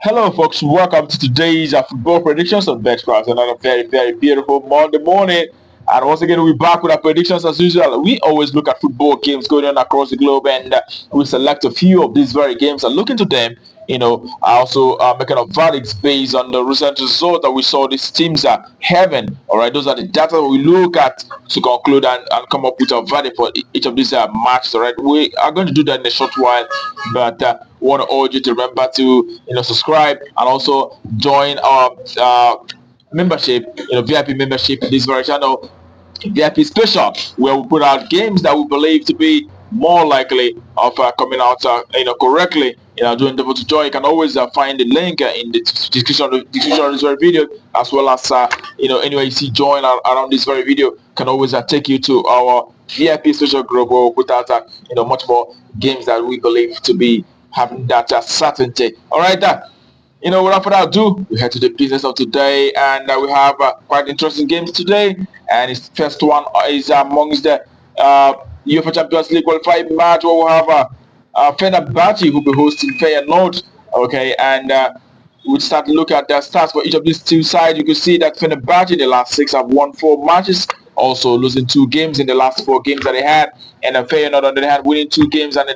Hello, folks. Welcome to today's football predictions on BetCraft. Another very beautiful Monday morning. And once again, we're back with our predictions as usual. We always look at football games going on across the globe and we select a few of these very games and look into them. Also making a verdict based on the recent result that we saw these teams are having. All right, those are the data we look at to conclude and come up with a verdict for each of these matches. All right, we are going to do that in a short while, but want to urge you to remember to subscribe and also join our membership, VIP membership in this very channel, VIP special, where we put out games that we believe to be more likely of coming out correctly. Doing double to join. You can always find the link in the description of this very video, as well as anywhere you see join around this very video can always take you to our VIP special group where we put out much more games that we believe to be having that certainty. All right, without further ado, we head to the business of today, and we have quite interesting games today. And its first one is amongst the UFA Champions League qualifying match, where we have Fenerbahce who will be hosting Feyenoord. Okay, and we start to look at the stats for each of these two sides. You can see that Fenerbahce in the last 6 have won 4 matches, also losing 2 games in the last 4 games that they had, and Feyenoord on the other hand winning 2 games and a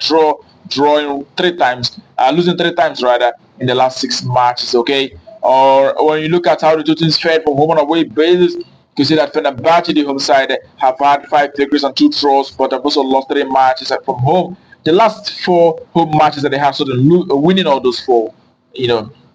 drawing 3 times, losing 3 times rather in the last 6 matches. Okay, or when you look at how the two teams fared from home and away basis, you can see that Fenerbahce, the home side, have had 5 victories and 2 draws, but have also lost 3 matches from home. The last 4 home matches that they have, so they're winning all those 4.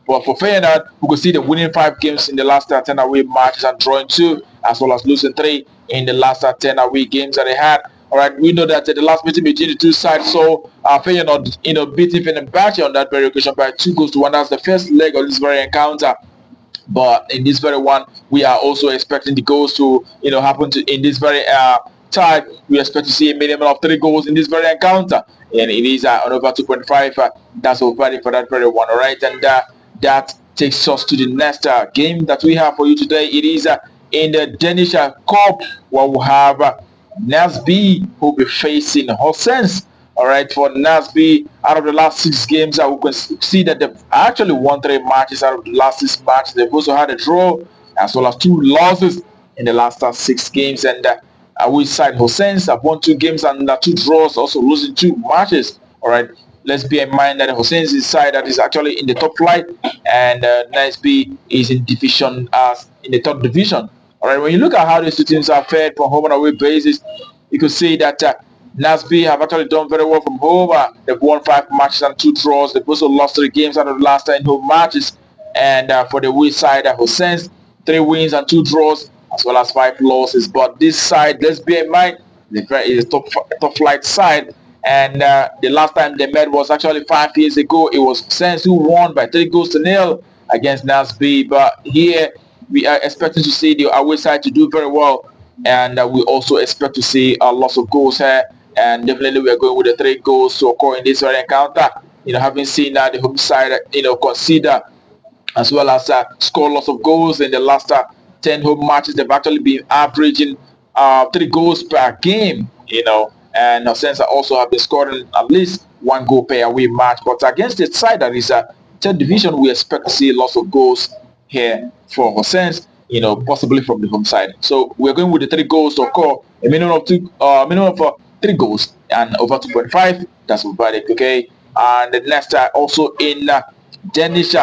But for Feyenoord, we could see them winning 5 games in the last 10 away matches and drawing 2, as well as losing 3 in the last 10 away games that they had. All right, we know that the last meeting between the two sides saw Feyenoord, beating Fenerbahce on that very occasion by 2-1. That's the first leg of this very encounter. But in this very one, we are also expecting the goals to, happen in this very time. We expect to see a minimum of 3 goals in this very encounter, and it is on over 2.5. That's over for that very one. All right, and that takes us to the next game that we have for you today. It is in the Danish Cup, where we have Nasby who will be facing Horsens. All right, for Nasby, out of the last 6 games, we can see that they've actually won 3 matches out of the last 6 matches. They've also had a draw as well as 2 losses in the last 6 games. And we side Horsens have won 2 games and 2 draws, also losing 2 matches. All right, let's bear in mind that Horsens is side that is actually in the top flight, and Nasby is in division in the 3rd division. All right, when you look at how these two teams are fared from home and away basis, you can see that Nasby have actually done very well from home. They've won 5 matches and 2 draws. They've also lost 3 games out of the last 10 home matches. And for the away side, Horsens, 3 wins and 2 draws, as well as 5 losses. But this side, let's bear in mind, is a top flight side. And the last time they met was actually 5 years ago. It was Horsens who won by 3-0 against Nasby. But here, we are expecting to see the away side to do very well. And we also expect to see lots of goals here. And definitely we are going with the 3 goals to occur in this very encounter. Having seen that the home side, consider as well as score lots of goals in the last 10 home matches. They've actually been averaging 3 goals per game, and since also have been scoring at least 1 goal per away match. But against the side that is 3rd division, we expect to see lots of goals here for Horsens, possibly from the home side. So we're going with the 3 goals to occur, a minimum of 3 goals and over 2.5. That's about it. Okay, and the next also in Danish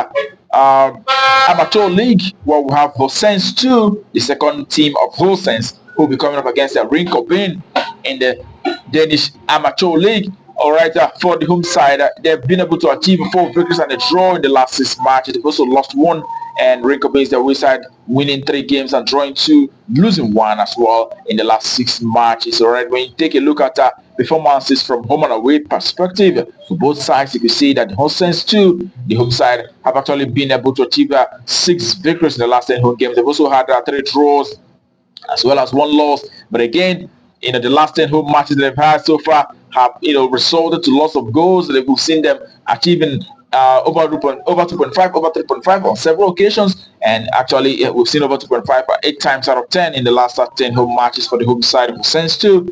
Amateur League, where we have Horsens 2, the second team of Horsens, who will be coming up against the Rinkobin in the Danish Amateur League. All right, for the home side, they've been able to achieve 4 victories and a draw in the last 6 matches. They've also lost 1, and Rinkobin is the away side, winning 3 games and drawing 2, losing 1 as well in the last 6 matches. All right, when you take a look at performances from home and away perspective for both sides, you can see that Horsens 2, the home side, have actually been able to achieve 6 victories in the last 10 home games. They've also had 3 draws as well as 1 loss. But again, the last 10 home matches they've had so far have resulted to lots of goals. We've seen them achieving over 2.5, over 3.5 on several occasions, and actually we've seen over 2.5 8 times out of 10 in the last 10 home matches for the home side of Horsens 2.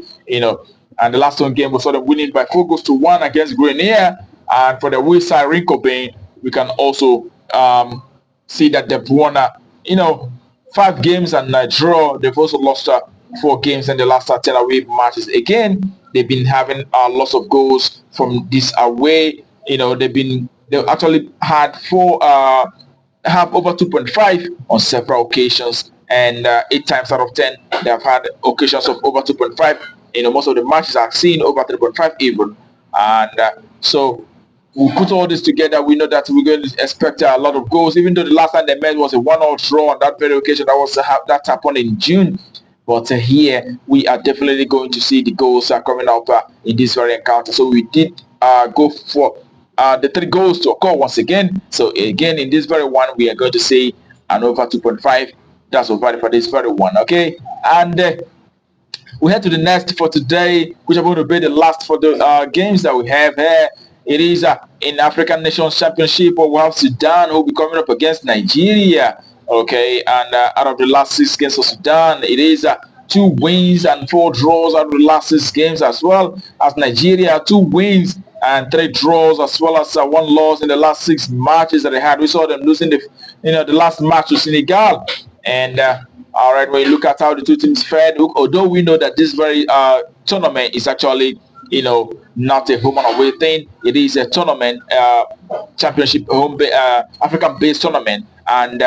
And the last home game was sort of winning by 4-1 against Grenier. And for the away side Rinkobin, we can also see that they've won, 5 games and a draw. They've also lost 4 games in the last 10 away matches. Again, they've been having lots of goals from this away. They've actually had have over 2.5 on several occasions, and 8 times out of 10 they have had occasions of over 2.5. Most of the matches I've seen over 3.5 even, and so we put all this together. We know that we're going to expect a lot of goals, even though the last time they met was a 1-1 draw on that very occasion. That happened in June. But here we are definitely going to see the goals coming up in this very encounter. So we did go for the 3 goals to occur once again. So again, in this very one, we are going to see an over 2.5. That's over for this very one. Okay, and we head to the next for today, which are going to be the last for the games that we have here. It is in African Nations Championship, where we have Sudan who will be coming up against Nigeria. Okay, and out of the last 6 games for Sudan, it is 2 wins and 4 draws out of the last 6 games, as well as Nigeria 2 wins and 3 draws, as well as 1 loss in the last 6 matches that they had. We saw them losing the last match to Senegal, and all right, when you look at how the 2 teams fared, although we know that this very tournament is actually not a home and away thing. It is a tournament, championship, African-based tournament, and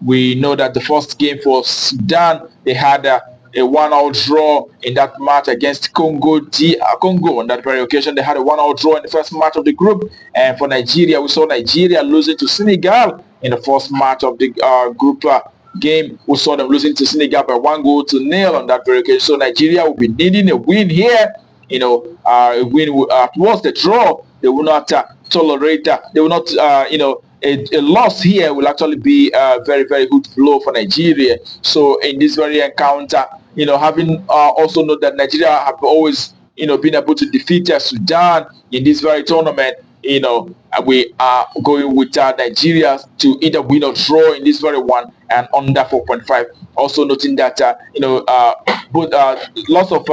we know that the first game for Sudan, they had a 1-1 draw in that match against Congo. On that very occasion, they had a 1-1 draw in the first match of the group. And for Nigeria, we saw Nigeria losing to Senegal in the first match of the group game. We saw them losing to Senegal by 1-0 on that very occasion. So Nigeria will be needing a win here. A win towards the draw. They will not tolerate. They will not. A loss here will actually be a very, very good blow for Nigeria. So in this very encounter, having also know that Nigeria have always been able to defeat Sudan in this very tournament. We are going with Nigeria to either win or draw in this very one and under 4.5. Also noting that both lots of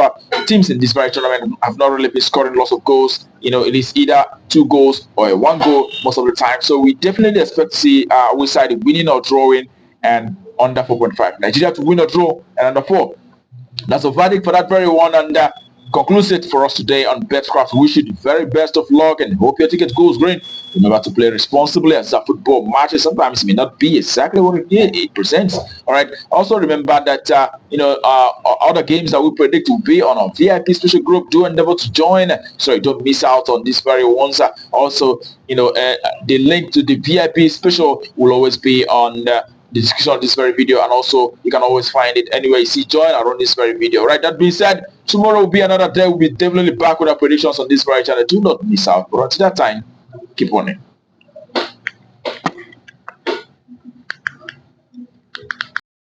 teams in this very tournament have not really been scoring lots of goals. It is either 2 goals or a 1 goal most of the time. So we definitely expect to see which side winning or drawing and under 4.5. Nigeria to win or draw and under 4. That's a verdict for that very one, and concludes it for us today on Betcraft. We wish you the very best of luck and hope your ticket goes green. Remember to play responsibly, as a football matches sometimes may not be exactly what it presents. All right. Also remember that other games that we predict will be on our VIP special group. Do endeavor to join so you don't miss out on these very ones. Also, the link to the VIP special will always be on the description of this very video, and also you can always find it anywhere you see join around this very video. Right, that being said, tomorrow will be another day. We'll be definitely back with our predictions on this very channel. Do not miss out. But until that time, keep on it.